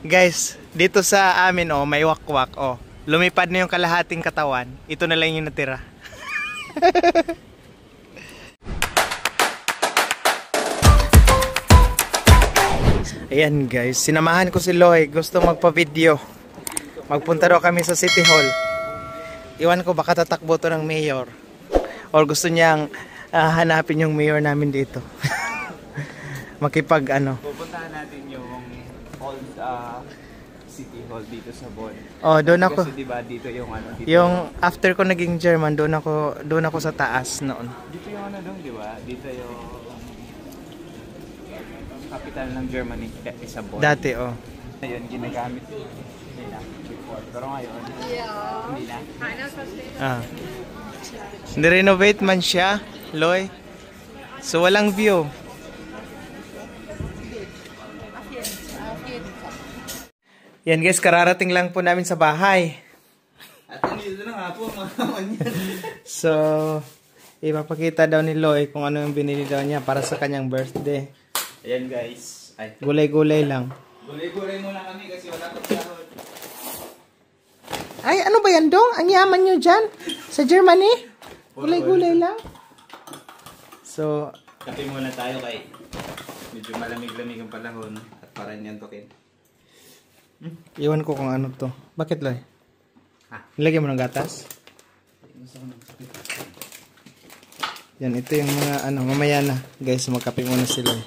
Guys, dito sa amin oh, may wakwak oh. Lumipad na yung kalahating katawan. Ito na lang yung natira. Ayan guys, sinamahan ko si Loy. Gusto magpa-video. Magpunta daw kami sa City Hall. Iwan ko baka tatakbo to ng mayor. Or gusto niyang hanapin yung mayor namin dito. Makipag ano. Pupuntahan natin yung old City Hall dito sa Bon. Oh, doon ako. Kasi diba dito yung ano dito. Yung after ko naging German, doon ako sa taas noon. Dito yung ano doon, di ba? Dito yung capital ng Germany, sa Bon. Dati oh. Ayun, ginagamit nila before. Pero ngayon, hindi na. Ah. Nirenovate man siya, Loy. So walang view. Yan guys, kararating lang po namin sa bahay. At dito na nga po, mga yan. So, ipapakita daw ni Loy kung ano yung binili daw niya para sa kanyang birthday. Ayan guys. Ay. Gulay-gulay lang. Gulay-gulay muna kami kasi wala pang sahod. Ay, ano ba yan dong? Ang yaman nyo dyan? Sa Germany? Gulay-gulay lang. So, Kape muna tayo kay medyo malamig-lamig ang panahon at para niyan tokin. iwan ko kung ano to. Bakit, Loy? Ha? Nilagyan mo ng gatas? Yan, ito yung mga ano, mamaya na. Guys, magkape muna sila.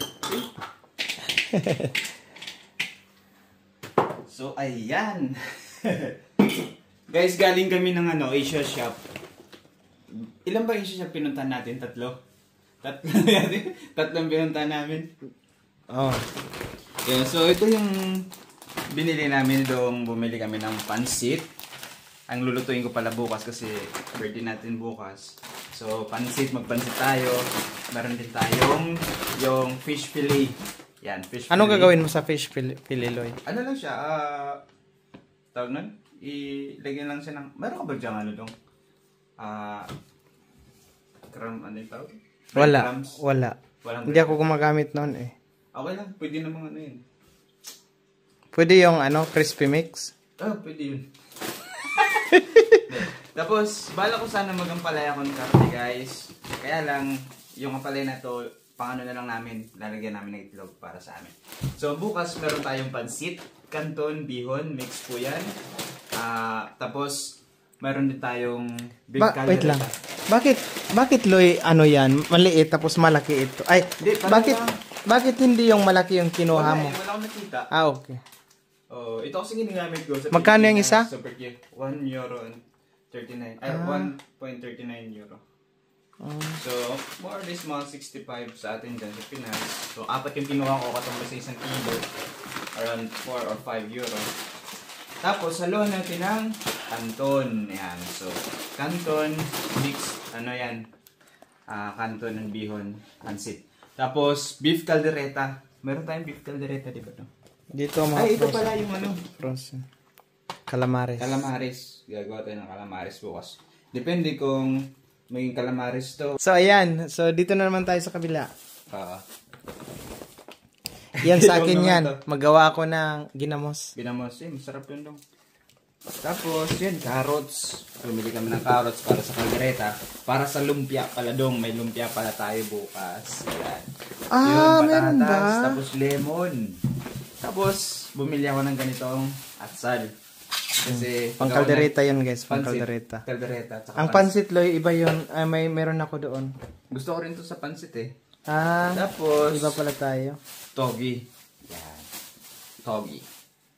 So, ayan. Guys, galing kami ng ano, Asia Shop. Ilan ba Asia Shop pinuntahan natin? Tatlo? Tatlong pinuntahan namin. Oh. Yeah, so ito yung binili namin doon. Bumili kami ng pansit. Ang lulutuin ko pala bukas kasi birthday natin bukas. So, pansit, magpansit tayo. Meron din tayong yung fish fillet. Yan, fish fillet. Anong gagawin mo sa fish fillet, Loy? Ano lang siya, tawag nun? Ilagyan lang siya ng, meron ka ba dyan ano dong? Ano yung tawag? Wala. Crumbs? Wala. Walang Hindi ako gumagamit noon eh. Okay lang, pwede namang ano yun. Pwede yung ano, crispy mix? Pwede yun. Tapos, bala ko sana mag-ampalaya konserte guys. Kaya lang, yung ampalaya na to, pang ano na lang namin, lalagyan namin ng itlog para sa amin. So, bukas meron tayong pansit, canton, bihon, mix po yan. Tapos, meron din tayong big caldereta. Wait lang. Bakit Loy, ano yan? Maliit tapos malaki ito. Ay, Hindi, bakit hindi yung malaki yung kinuha mo? Wala akong nakita. Okay. Ito kasi ginagamit ko sa Magkano yung isa? Super cute. 1 euro and 39. Ay, 1.39 euro. So, more or less mga 65 sa atin dyan sa Pinas. So, 4 yung kinuha ko katong sa isang kilo. Around 4 or 5 euro. Tapos, haluan natin ng canton. Yan. So, canton, mix, ano yan? Canton and bihon, pansit. Tapos, beef caldereta. Meron tayong beef caldereta, di ba ito? Dito mga Ay, ito pala yung ano. frozen. Calamares. Calamares. Gagawa tayo ng calamares bukas. Depende kung maging calamares to. So, ayan. So, dito na naman tayo sa kabila. Oo. Yan sa akin yan. Magawa ako ng ginamos. Ginamos. Masarap yun dong. Tapos, yun, carrots. Pumili kami ng carrots para sa caldereta. Para sa lumpia pala dong. May lumpia pala tayo bukas. Ayan. Meron ba? Tapos lemon. Tapos, bumili ako ng ganitong atsal. Kasi, Pang kaldereta yun guys. Pang kaldereta. Kaldereta. Ang pansit, Loy, iba yun. Meron ako doon. Gusto ko rin to sa pansit eh. Tapos, Tapos, iba pala tayo. togi. Yan. Togi.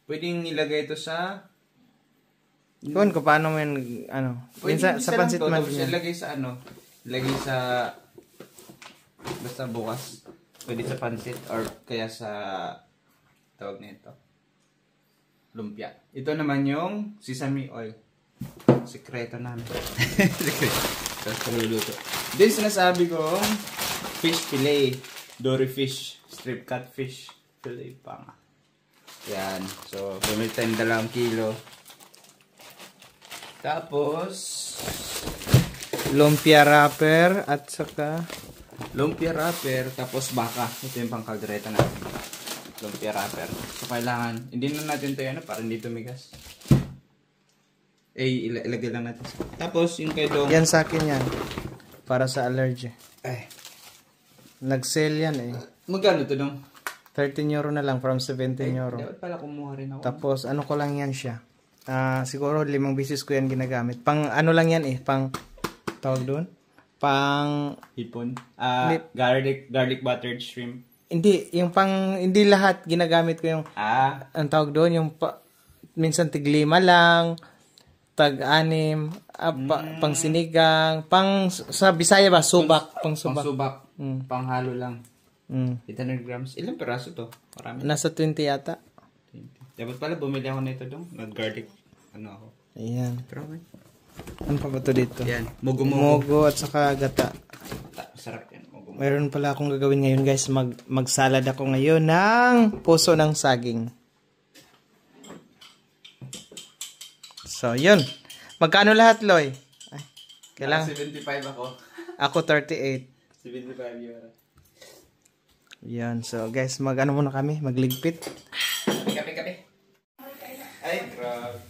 Pwedeng ilagay ito sa... Kung paano mo yun, ano. Minsan, sa pansit man. Ilagay sa ano. Ilagay sa... Basta bukas. Pwede sa pansit or kaya sa... Tawag na ito. Lumpia. Ito naman yung sesame oil. Sekreto namin. Sekreto. Tapos paluluto. Then sinasabi kong fish fillet. Dory fish. Strip cut fish. Fillet pa nga. Yan. So, bumili tayong 2 kilo. Tapos, Lumpia wrapper at saka lumpia wrapper. Tapos baka. Ito yung pang kaldereta natin. lumpia wrapper. So, kailangan, hindi na natin ito para hindi tumigas. Ilagay lang natin. Tapos, yung kay Dong. Yan sa akin yan. Para sa allergy. Ay. Nag-sale yan eh. Magkano to, Dong? 13 euro na lang from 17 euro. Dapat pala kumuha rin ako. Tapos, ano ko lang yan siya. Siguro 5 beses ko yan ginagamit. Pang ano lang yan eh. Pang, tawag doon? Pang... Hipon. Garlic buttered shrimp. Hindi. Yung pang... Hindi lahat ginagamit ko yung... Ang tawag doon, yung minsan tig-5 lang. Tag-6. Pang sinigang. Pang... Sa Bisaya ba? Subak. Pang subak. Pang subak. Panghalo lang. 800 grams. Ilang peraso to? Marami. Nasa 20 yata. 20. Dapat pala bumili ako nito dong. Nag-garlic. Ano ako? Ayan. Pero okay. Ano pa ba ito dito? Yan. Mogo-mogo. Mogo at saka gata. Sarap yan. Mogo-mogo. Mayroon pala akong gagawin ngayon guys. Magsalad ako ngayon ng puso ng saging. So, yun. Magkano lahat, Loy? Ay, kailangan. 75 ako. Ako 38. 75 euro. Yan. So, guys, mag-ano muna kami? Magligpit. Kape. Ay, grabe.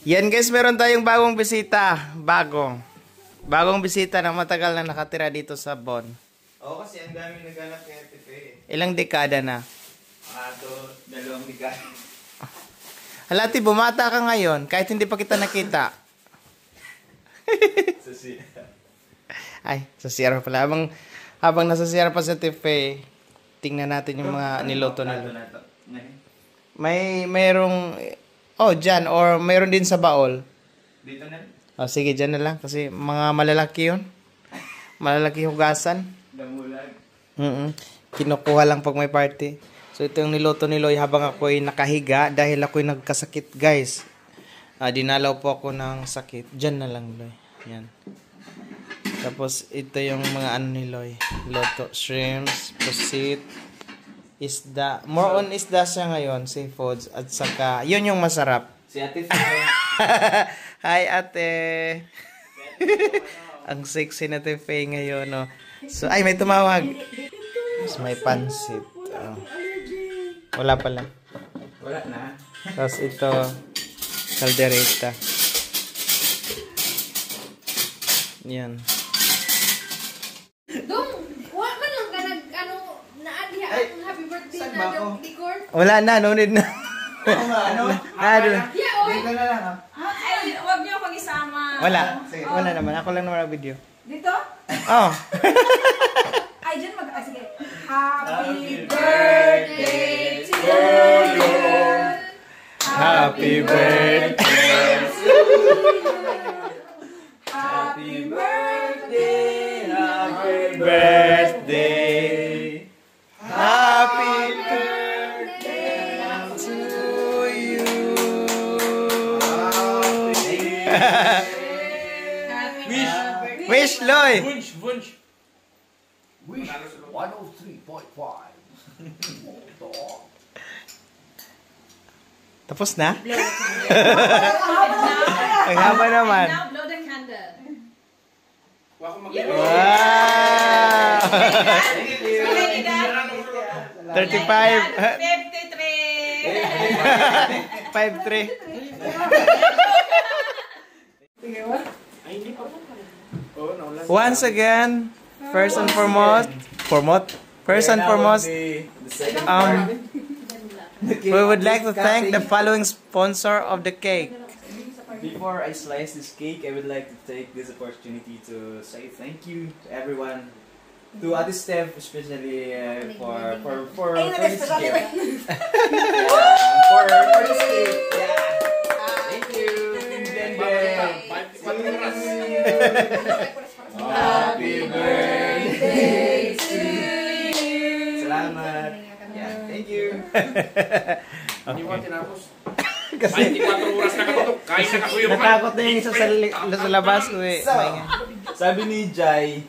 Yan guys, meron tayong bagong bisita. Bagong bisita na matagal na nakatira dito sa Bon. Oo, kasi ang dami naghanap kay Tefe. Ilang dekada na? 2 dekada. Halati, bumata ka ngayon kahit hindi pa kita nakita. Ay, sa CR pala. Habang nasa CR pa sa Tefe, tingnan natin yung mga niluto nila. Mayroong dyan or mayroon din sa baol. Dito na? Sige, dyan na lang kasi mga malalaki yun. Malalaki hugasan. Damulag. Kinukuha lang pag may party. So ito yung niluto ni Loy habang ako'y nakahiga dahil ako'y nagkasakit guys. Dinalaw po ako ng sakit. Dyan na lang Loy. Yan. Tapos ito yung mga ano ni Loy. Loto, shrimps, pusit, isda. More on isda siya ngayon, seafoods. At saka, yun yung masarap. Si Ate Hi ate. Ang sexy na Tefe ngayon, no. So, ay may tumawag. Tapos may pansit. Wala pala. Wala na. Tapos ito, caldereta. Yan. Dong, wala man lang ka naadya ang happy birthday saan na ba ako? decor. Wala na, no need na. Ano? Yeah, oy. Dito na lang ha. Ay, huwag niyo akong isama. Wala. Wala naman. Ako lang naman ang video. Dito? Oh. Ay, dyan sige. Happy Birthday to you. Happy birthday. Happy birthday. Happy birthday. Happy birthday to you. Wish, Loy. Wunsch. Wish 103.5. Tapos na? Ang haba naman. Now, blow the candle. Wow! Thank you. 35. 53. 5'3". Once again, first and foremost, we would like to thank the following sponsor of the cake. Before I slice this cake, I would like to take this opportunity to say thank you to everyone, to Ate Steph especially for this gift. For this gift. Yeah. Thank you. Happy birthday to you. Salamat. Yeah, thank you. Hindi mo tinapos. Kasi 24 oras na katutok. Kain na kakuyok. natakot na yung isa sa labas ko eh. So, sabi ni Jai,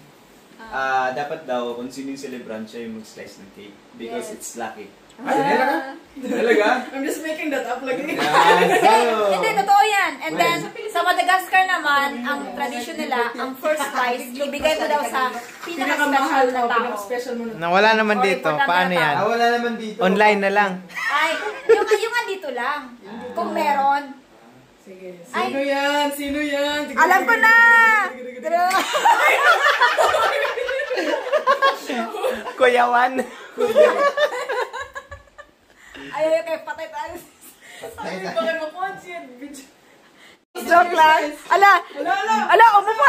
dapat daw kung sino yung celebrant siya yung mag-slice ng cake because Yes. it's lucky. Talaga? I'm just making that up lagi. Hindi, totoo yan. And then, sa Madagascar naman, ang tradisyon nila, ang first prize, ibigay mo daw sa pinaka-special na tao. Special mo na. Nawala naman Or dito. importante Paano na yan? tao. Wala naman dito. Online na lang. Ay, yung andito lang. Kung meron. Sige. Ay. Sino yan? Sino yan? Alam ko na! Kuyawan. Ay, okay, patay tayo. Bakit mo yan? Joke lang. Ala, umupo.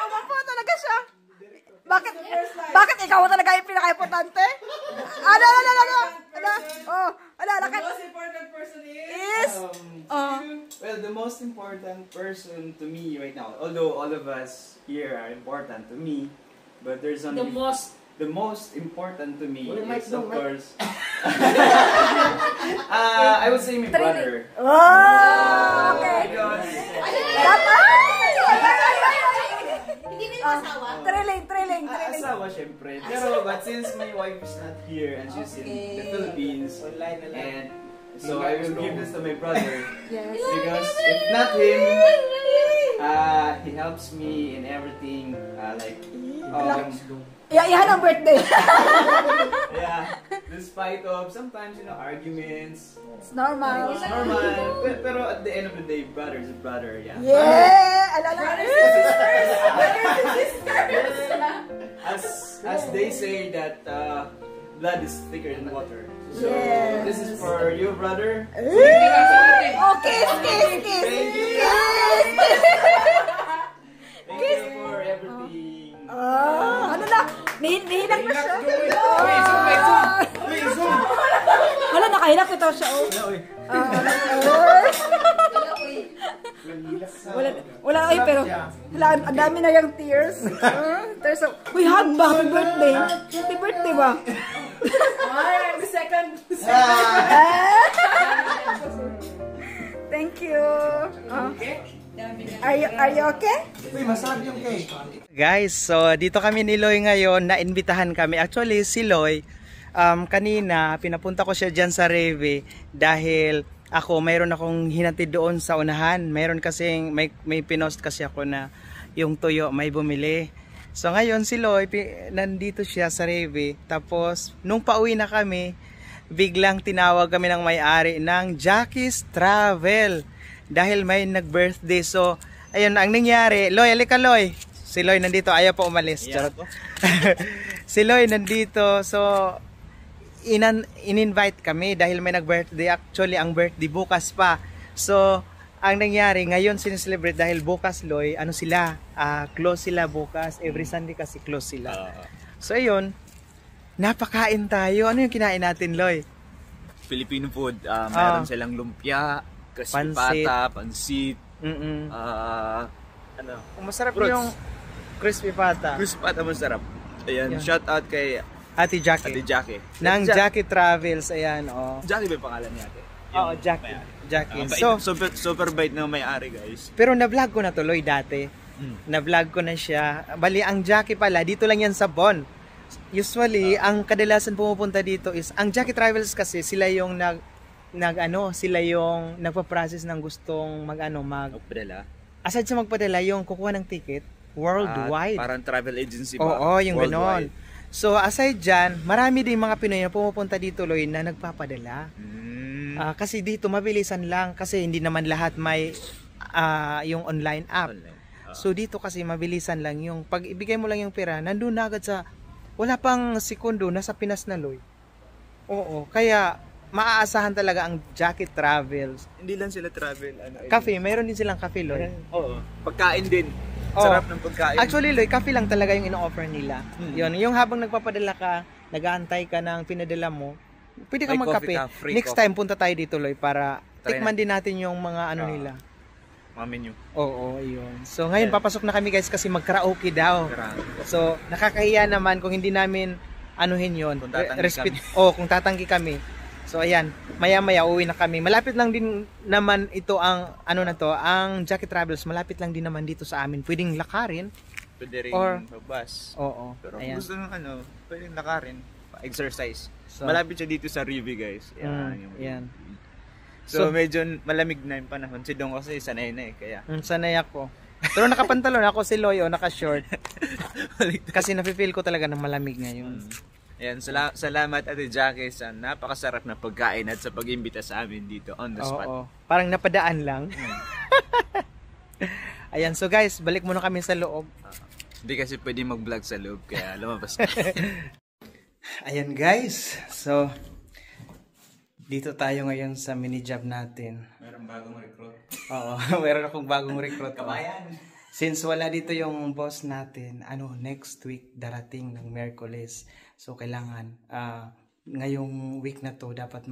Umupo talaga siya. Bakit ikaw talaga yung pinaka-importante? Ala. Oh, ala, The lakad. most important person is... Is, Well, the most important person to me right now, although all of us here are important to me, but there's only the most important to me is of course I would say my brother. oh, okay. Because Hindi mo asawa? Thrilling. asawa syempre. Pero but since my wife is not here and she's in the Philippines, and so I will give this to my brother because if not him, he helps me in everything, like Yan ang birthday. yeah, despite of sometimes It's arguments. normal. It's normal. Pero at the end of the day, brother is a brother, yeah. Yeah! Alala. As they say that blood is thicker than water. So Yes. this is for you, brother. Oh, kiss. Thank you. Thank you for everything. Ano na? Nihinak na siya. Wala, nakahinak ito siya. Wala, pero wala, ang dami na yung tears. Uy, hug ba? Happy birthday. Happy birthday ba? I'm the second. Thank you. Are you okay? Guys, so dito kami ni Loy ngayon, naimbitahan kami. Actually, si Loy, kanina, pinapunta ko siya dyan sa Reve dahil mayroon akong hinatid doon sa unahan. Mayroon kasing, may pinost kasi ako na yung tuyo may bumili. So ngayon si Loy, nandito siya sa Reve. Tapos, nung pauwi na kami, biglang tinawag kami ng may-ari ng Jackie's Travel. Dahil may nag-birthday. So, ayun, ang nangyari, Loy, alika Loy. Si Loy nandito, ayaw pa umalis. Charot. Si Loy nandito, so, in-invite kami dahil may nag-birthday. Actually, ang birthday bukas pa. So, ang nangyari, ngayon sineselebrate dahil bukas, Loy, ano sila? Close sila bukas. Every Sunday kasi close sila. So, ayun, napakain tayo. Ano yung kinain natin, Loy? Filipino food. Meron silang lumpia, crispy pata, pansit. Ano? Masarap Fruits. yung crispy pata. Crispy pata masarap. Ayan, Yan. shout out kay Ate Jackie. Ate Jackie. Ng Jackie Travels, ayan, oh. Jackie ba yung pangalan niya ate? Oo, Jackie. Jackie. So, So, super bait na may-ari guys. pero na-vlog ko na tuloy dati. Na-vlog ko na siya. Bali, ang Jackie pala, dito lang yan sa Bon. Usually, ang kadalasan pumupunta dito is, ang Jackie Travels kasi, sila yung sila yung nagpa-process ng gustong Magpadala. aside sa magpadala, yung kukuha ng ticket, worldwide. Parang travel agency ba? Oo, yung ganon. Worldwide. So, aside dyan, marami din mga Pinoy na pumupunta dito, Loy, na nagpapadala. Kasi dito, mabilisan lang. Kasi hindi naman lahat may yung online app. So, dito kasi mabilisan lang. Yung pag ibigay mo lang yung pera, nandun na agad sa, wala pang sekundo, nasa Pinas na, Loy. Oo, kaya maaasahan talaga ang Jackie Travels. Hindi lang sila travel. Cafe, mayroon din silang cafe, Loy. Oo. Pagkain din. Oo. Sarap ng pagkain. Actually, Loy, cafe lang talaga yung ino-offer nila. Yun, yung habang nagpapadala ka, nag-aantay ka ng pinadala mo, pwede ka May magkape. coffee ka, free Next coffee. time, punta tayo dito, Loy, para Try tikman din natin yung mga nila. Mga menu. Oo, yun. So, ngayon, papasok na kami, guys, kasi mag-karaoke daw. Grabe. So, nakakahiya naman kung hindi namin anuhin yun. Kung tatanggi kung tatanggi kami. So, ayan, maya-maya uwi na kami. Malapit lang din naman ito ang, ang Jackie Travels, malapit lang din naman dito sa amin. Pwedeng lakarin. pwede rin Or- bus. Oo. Pero kung Ayan. gusto ng pwede nakarin, exercise. So, Malapit siya dito sa Rivi, guys. yan. So, So- medyo malamig na yung panahon. Si Dong kasi sanay na kaya. Sanay ako. Pero nakapantalon ako si Loy o naka-short. Kasi nafe-feel ko talaga na malamig ngayon. Ayan, salamat Ate Jackie sa napakasarap na pagkain at sa pag-imbita sa amin dito on the spot. Oo. Parang napadaan lang. Ayan, so guys, balik muna kami sa loob. Hindi kasi pwede mag-vlog sa loob kaya lumabas na. Ayan guys, so dito tayo ngayon sa mini job natin. Meron bagong recruit. Oo, meron akong bagong recruit. Kabayan! Since wala dito yung boss natin, next week darating ng Miyerkules. So kailangan, ngayong week na to, dapat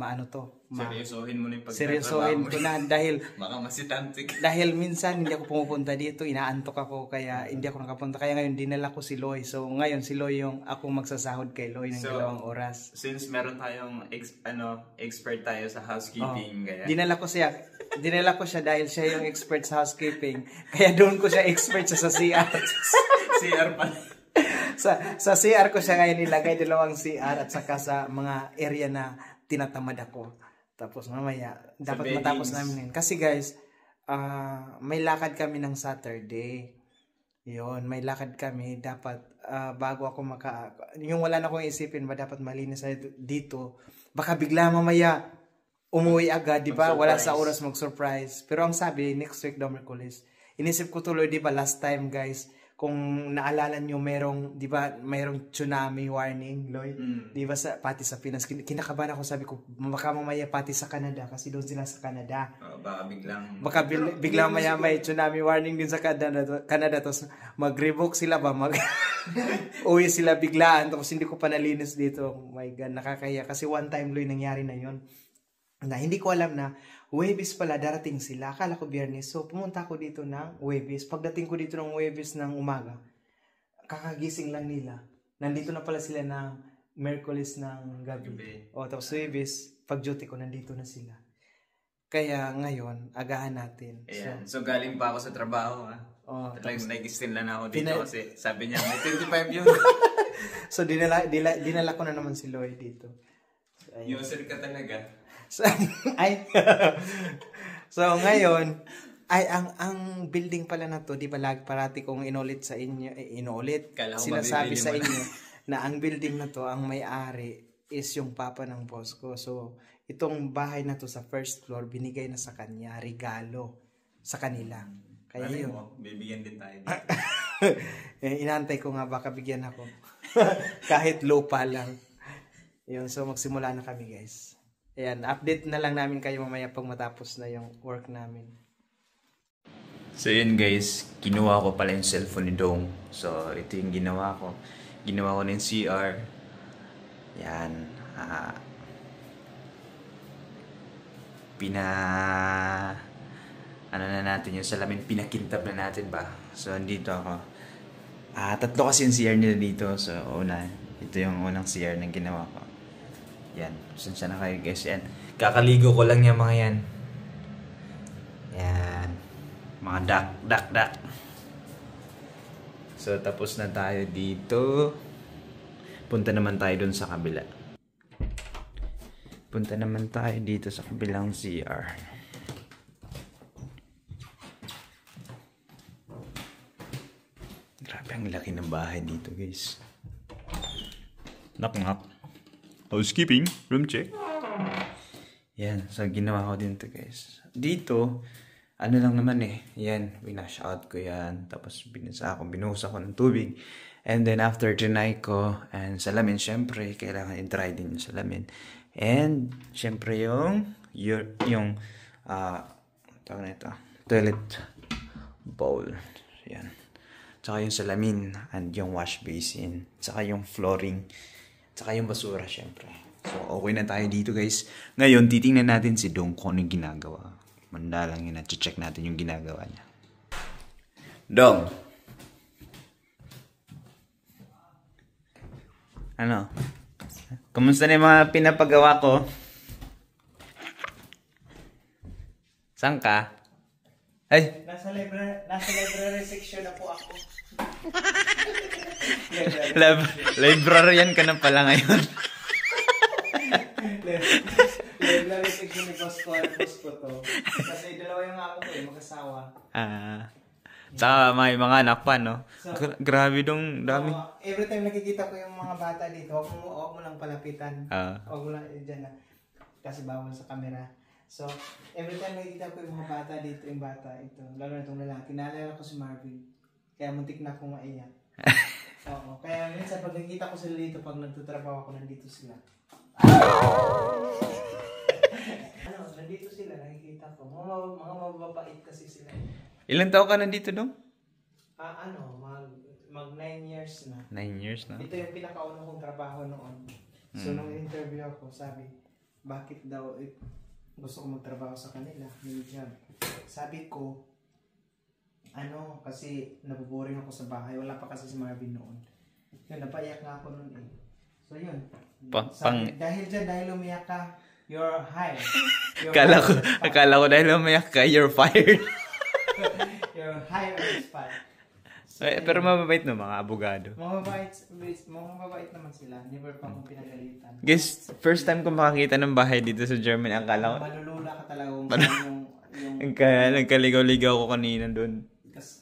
Seryosohin mo na yung seryosohin ko na dahil Baka masitantik. dahil minsan hindi ako pumupunta dito, inaantok ako kaya hindi ako nakapunta. Kaya ngayon dinala ko si Loy. So ngayon si Loy yung ako magsasahod kay Loy ng 2 oras. Since meron tayong expert tayo sa housekeeping, kaya Dinala ko siya dahil siya yung expert sa housekeeping. Kaya doon ko siya expert sa CR. CR pa. sa CR ko siya ngayon nilagay, 2 CR at saka sa mga area na tinatamad ako. Tapos mamaya, dapat beddings. matapos namin yun. Kasi guys, may lakad kami ng Saturday. Yun, may lakad kami. Dapat, bago ako yung wala na akong isipin ba, dapat malinis na dito. Baka bigla mamaya, umuwi agad, di ba? Wala sa oras mag-surprise. Pero ang sabi, next week daw Merkulis. Inisip ko tuloy, di ba, last time guys, kung naalala nyo, mayroong tsunami warning, Loy. Di ba, pati sa Pinas, kinakabahan ako, sabi ko, baka mamaya pati sa Canada, kasi doon sila sa Canada. Baka biglang maya may tsunami warning din sa Canada, tapos mag-revoke sila ba, uwi sila biglaan, tapos hindi ko pa nalinis dito. Oh my God, nakakaya. Kasi one time, Loy, nangyari na yon na hindi ko alam na Huwebes pala darating sila. Akala ko Biyernes. So pumunta ako dito ng Huwebes. Pagdating ko dito ng Huwebes ng umaga, kakagising lang nila. Nandito na pala sila ng Miyerkules ng gabi. Tapos Huwebes, pag duty ko, nandito na sila. Kaya ngayon, agahan natin. Ayan. So galing pa ako sa trabaho. Talagang nag-extend lang ako dito kasi sabi niya, may 25 yun. So dinala ko na naman si Loy dito. So, user ka talaga. So ngayon ay ang building pala na to, di ba parati kong inulit sa inyo, sinasabi sa inyo na ang building na to, ang may-ari is yung papa ng boss ko. So itong bahay na to sa first floor, binigay na sa kanya, regalo sa kanila. Kaya yun. Bibigyan din tayo dito. Inantay ko nga baka bigyan ako. Kahit lupa lang. Yun, so magsimula na kami guys. Ayan, update na lang namin kayo mamaya pag matapos na yung work namin. So yun guys, kinuha ko pala yung cellphone ni Dong. So ito yung ginawa ko. Ginawa ko na yung CR. Yan. Ano na natin yung salamin, pinakintab na natin ba. So andito ako. 3 kasi yung CR nila dito. So ito yung unang CR na ginawa ko. Yan, sensya na kayo guys. Yan, kakaligo ko lang yung mga yan. Yan, mga duck. So tapos na tayo dito. Punta naman tayo dun sa kabila. Punta naman tayo dito sa kabilang CR. Grabe, ang laki ng bahay dito guys. Knock. Housekeeping, room check. Yan, so ginawa ko din to guys. Dito, ano lang naman yan, winash out ko yan. Tapos binuhos ako ng tubig. And then after trinay ko, and salamin, syempre, kailangan i-dry din yung salamin. And, syempre tawag na ito, toilet bowl. Yan. Tsaka yung salamin, and yung wash basin. Tsaka yung flooring. Tsaka yung basura, syempre. So, okay na tayo dito, guys. Ngayon, titingnan natin si Dong kung anong ginagawa. Manda lang yun. Check natin yung ginagawa niya. Dong! Ano? Kumusta na yung mga pinapagawa ko? Saan ka? Ay, Nasa library section na po ako. librarian ka na pala ngayon. Library section ni boss ko to. Kasi dalawa yung ako ko mag-asawa. Tsaka may mga anak pa, no? Grabe dong, dami. Every time nakikita ko yung mga bata dito, huwag mo lang palapitan. Huwag mo lang dyan na. Kasi bawal sa camera. So, every time nakikita ko yung mga bata dito, yung bata, ito, lalo na itong lalaki, naalala ko si Marvin. Kaya muntik na akong maiyak. Oo, kaya minsan pag nakikita ko sila dito, pag nagtutrabaho ako, nandito sila. Nandito sila, nakikita ko. Mga mababait kasi sila. Ilan taon ka nandito, dong? Mag 9 years na. 9 years na. Ito yung pinakauna kong trabaho noon. So, nung interview ako, sabi, bakit daw gusto ko magtrabaho sa kanila, new job. Sabi ko, kasi nabuboring ako sa bahay. Wala pa kasi si Marvin noon. Yun, napaiyak nga ako noon eh. So yun. Dahil umiyak ka, you're hired. Akala ko dahil umiyak ka, you're fired. You're hired on the spot. So, Pero mababait no, mga abogado. Mababait naman sila. Never pa akong pinagalitan. Guys, first time ko makakita ng bahay dito sa Germany. Akala ko, Malulula ka talaga kung yung nagkaligaw-ligaw ko kanina doon.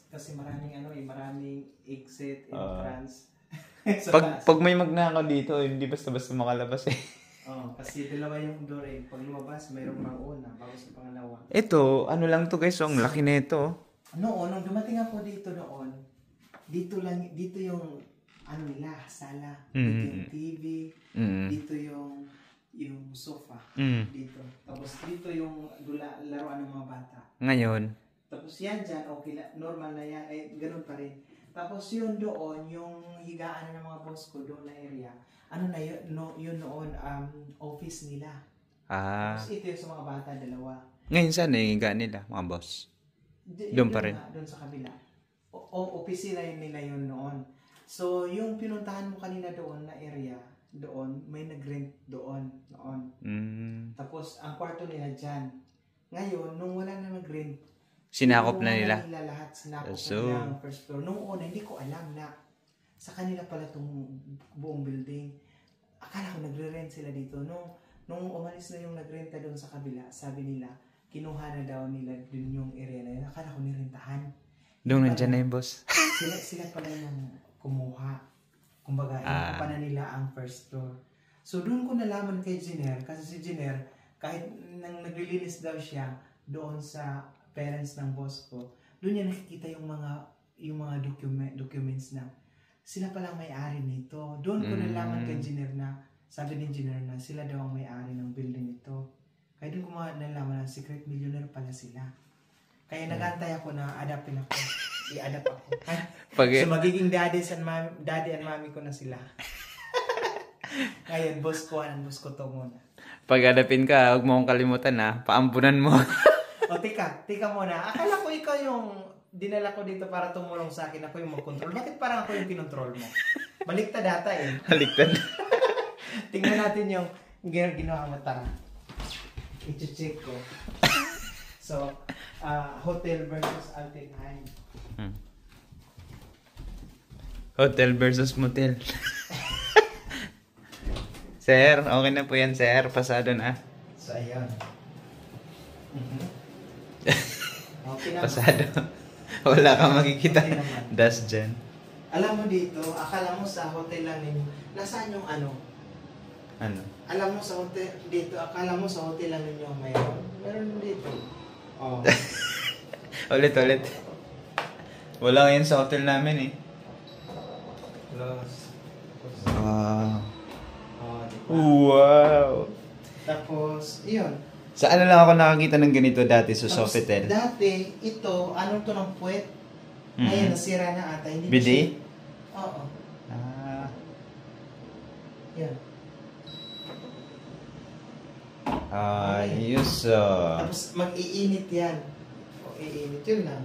kasi maraming exit, entrance. Pag may magnakaw dito, hindi basta-basta makalabas eh. Kasi dalawa yung door eh. Pag lumabas, mayroong una bago sa pangalawa. Ito, ano lang to guys, ang laki na ito. Nung dumating ako dito noon, dito yung sala, dito yung TV, dito yung sofa, dito. Tapos dito yung laruan ng mga bata. Ngayon? Tapos yan dyan, okay, normal na yan, ganun pa rin. Tapos yun doon, yung higaan ng mga boss ko doon na area, yun noon, office nila. Tapos ito yung sa mga bata, dalawa. Ngayon saan higaan nila, mga boss? Doon pa rin? Doon sa kabila. Office nila yun noon. So, yung pinuntahan mo kanina doon na area, doon, may nag-rent doon, noon. Tapos, ang kwarto nila dyan. Ngayon, nung wala na nag-rent, sinakop na nila? Lahat sinakop na nila ang first floor. Nung una, hindi ko alam na sa kanila pala itong buong building. Akala ko nagre-rent sila dito. Nung umalis na yung nagrenta doon sa kabila, sabi nila, kinuha na daw nila dun yung area na yun. Akala ko nirentahan. Doon nandyan na yung boss. Sila pala yung kumuha. Kumbaga, pa na nila ang first floor. So, doon ko nalaman kay Jenner, kasi si Jenner, kahit nang naglilinis daw siya doon sa parents ng boss ko, doon niya nakikita yung mga documents na sila palang may-ari nito. Doon ko nalaman kay Jenner na, sabi ni Jenner na sila daw ang may-ari ng building ito. Kaya doon ko nalaman na secret millionaire pala sila. Kaya nagantay ako na adaptin ako. I-adapt ako. So magiging daddy and mommy ko na sila. Ngayon, boss ko to muna. Pag adapin ka, huwag mo akong kalimutan ha. Paampunan mo. O tika muna. Akala ko ikaw yung dinala ko dito para tumulong sa akin. Ako yung mag-control. Bakit parang ako yung kinontrol mo? Baliktad data eh. Baliktad. Tingnan natin yung ginawa mo. Tara. I-check ko. So, hotel versus Altenheim. Hotel versus motel. Sir, okay na po yan, sir. Pasado na. So, ayun. Okay na. Pasado. Wala kang makikita. Das dyan. Alam mo dito, akala mo sa hotel lang ninyo. Nasaan yung ano? Ano? Alam mo sa hotel dito, akala mo sa hotel lang ninyo mayroon. Meron dito. Oh. Ulit. Wala ngayon sa hotel namin eh. Close. Wow. Oh, diba? Wow. Tapos, iyon. Saan na lang ako nakakita ng ganito dati sa Tapos, Sofitel? dati, ito, anong to ng puwet? Ngayon, nasira na ata. Hindi Bidet? Oo. Yan. Ayos Tapos, mag-iinit yan. O, iinit yun lang.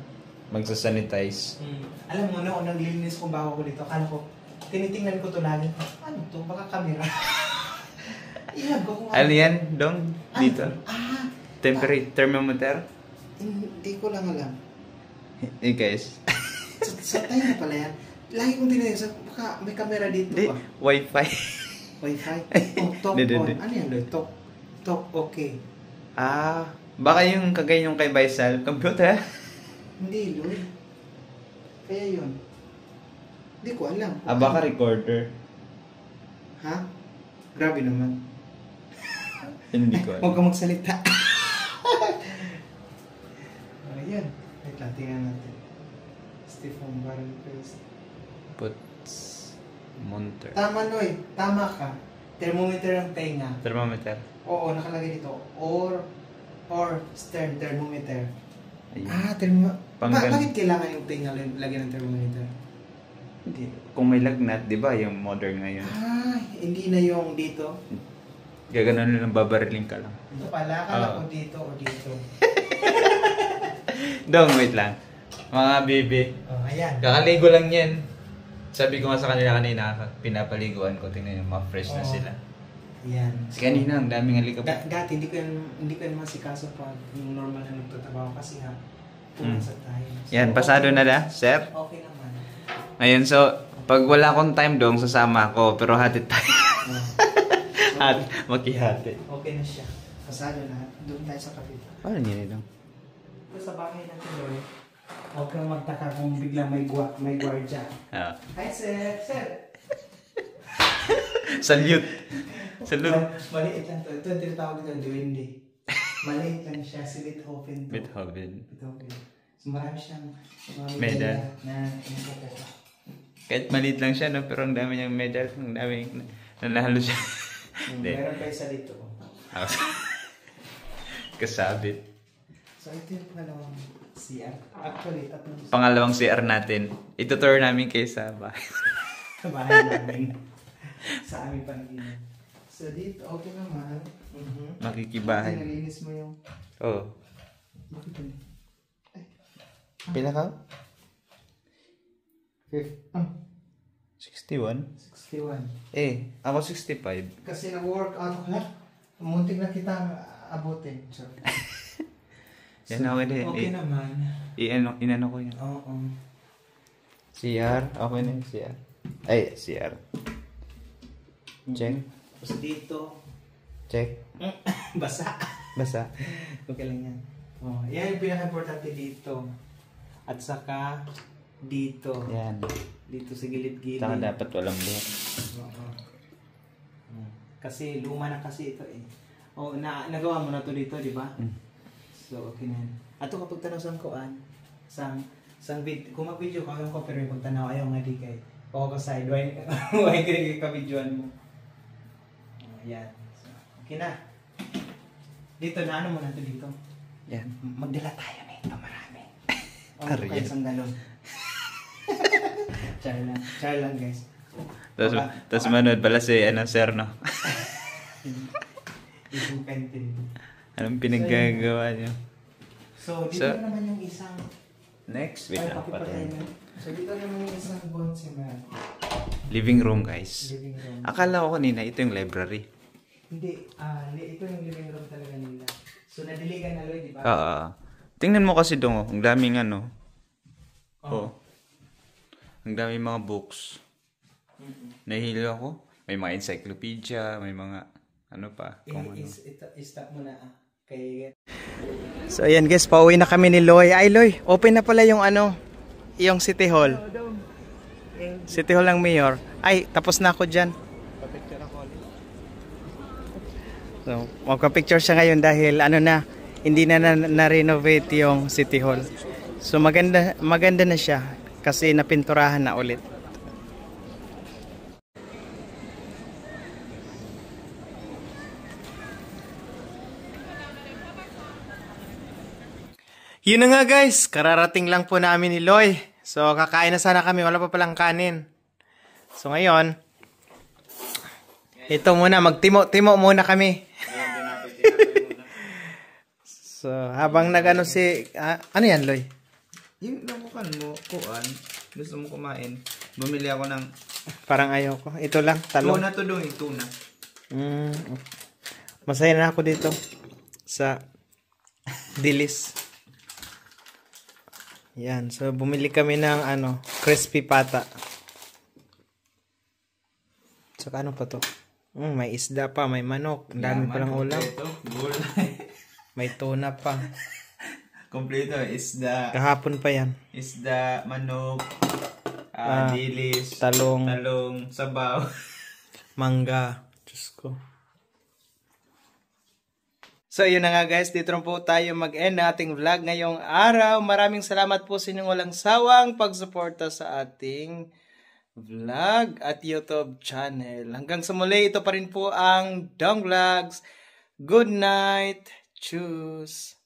Magsasanitize. Alam mo, noong naglilinis kong bago ko dito, akala ko, tinitingnan ko to namin, ano to? Baka camera. Iyan ko kung Ano yan, Dong? Dito? Ah, Thermometer? hindi ko lang alam. guys. Sa tayo na pala yan. Lagi kong tinanong, baka may camera dito Di, ba? Wi-Fi. Wi-Fi? Oh, talk Di. on. Ano yan, Loy? Talk, okay. Baka yung kagay yung kay Baisal, computer. Hindi, Loy. Kaya yun. Hindi ko alam. Baka recorder. Ha? Grabe naman. Hindi ko alam. Huwag kang magsalita. Ayan. Wait lang, tingnan natin. Stephen Barron Paste. Puts monitor. Tama, Loy. Tama ka. Thermometer ang tenga. Thermometer. Oo, nakalagay dito. Or stern thermometer. Ayun. Thermometer. Bakit kailangan yung tenga lagyan ng thermometer? Hindi. Kung may lagnat, di ba yung modern ngayon? Hindi na yung dito. Gaganon lang, babariling ka lang. Ito pala, kala ko dito o dito. Dong, wait lang. Mga baby. Oh, ayan. Kakaligo lang yan. Sabi ko nga sa kanila kanina, pinapaliguan ko. Tingnan yung mga fresh na sila. Ayan. Kasi kanina, ang daming alikabok. Dati, hindi ko yan masikaso pag yung normal na nagtatrabaho kasi nga, pumunsa tayo. So, Yan, pasado na da, sir. Okay naman. Ayun, so, pag wala akong time dong, sasama ako. Pero hatid tayo. At makihati. Okay na siya. Pasado na. Doon tayo sa kapita. Paano niya dong? Ito sa bahay natin, Loy. Huwag kang magtaka kung bigla may gwardiya. Hi, sir. Sir. Salute. Salute. Maliit lang to. Ito ang tinatawag nito, duwende. Maliit lang siya. Si Beethoven to. Beethoven. So marami siyang mga Medal. na nakakita. Kahit maliit lang siya, no? Pero ang dami niyang medal. Ang dami nanalo siya. Meron pa isa dito. Kasabit. So ito yung pangalawang CR. Actually, tatlong Pangalawang CR natin. Itutour namin kayo sa bahay. sa bahay namin. Sa aming pangginan. So dito, okay naman. Makikibahay. Nalinis mo yung... Oo. Bakit yun? Pila ka? 61. 61? 61. Ako 65. Kasi nag-workout ako lang. Muntik na kitang abutin. So, Yan ako din. okay naman. Inano ko yan. Oo. CR? Okay na yung CR. Ay, CR. Check. Tapos dito. Check. Basa. Basa. Okay lang yan. Oh, yan yung pinaka-importante dito. At saka dito. Yan. Dito sa gilid-gilid. Saka dapat walang buhok. Oo. Kasi luma na kasi ito eh. Oh, nagawa mo na to dito, di ba? So, okay na yan. Ato kapag tanaw sa kuan, kung mag-video ka, ayaw ko, pero yung pagtanaw, ayaw nga di kay. O ko side, why ka-videoan mo? Yan. So, okay na. Dito na, ano mo na to dito? Yan. Magdala tayo na ito, marami. O, Ari kahit yan. isang galon. Char lang guys. Tapos manood pala si sir, no? Isang pentin. Anong pinaggagawa niyo? So, dito na naman yung isang... Next, wait lang. Pakipatay na. So, dito naman yung isang bonsiman. Living room, guys. Living room. Akala ko kanina, ito yung library. Hindi, ito yung living room talaga nila. So, nadiligan na Lloyd, di ba? Tingnan mo kasi dong, ang daming Oh. Ang daming mga books. Nahihilo ako. May mga encyclopedia, may mga ano pa. Stop mo na kay... So ayan guys, pauwi na kami ni Loy. Ay Loy, open na pala yung yung City Hall. City Hall ng Mayor. Ay, tapos na ako dyan. So, magpa-picture siya ngayon dahil hindi na renovate yung City Hall. So maganda na siya kasi napinturahan na ulit. Yun na nga guys, kararating lang po namin ni Loy. So kakain na sana kami, wala pa palang kanin. So ngayon, ito muna, magtimo-timo muna kami. So habang nagano ano yan Loy? Yung nakukan mo, gusto mo kumain. Bumili ako ng... Parang ayoko. Ito lang, talong. Tuna to dong, tuna. Masaya na ako dito sa Dilis. Yan, so bumili kami ng crispy pata. Saka ano pa to? May isda pa, may manok. Ang dami palang ulam. Gulay. May tuna pa. Kompleto. Isda. Kahapon pa yan. Isda, manok, dilis, Talong, sabaw. mangga. Diyos ko. So yun na nga guys, dito na po tayo mag-end ng ating vlog ngayong araw. Maraming salamat po sa inyong walang sawang pagsuporta sa ating vlog at YouTube channel. Hanggang sa muli, ito pa rin po ang Dong Vlogs. Good night. Choose.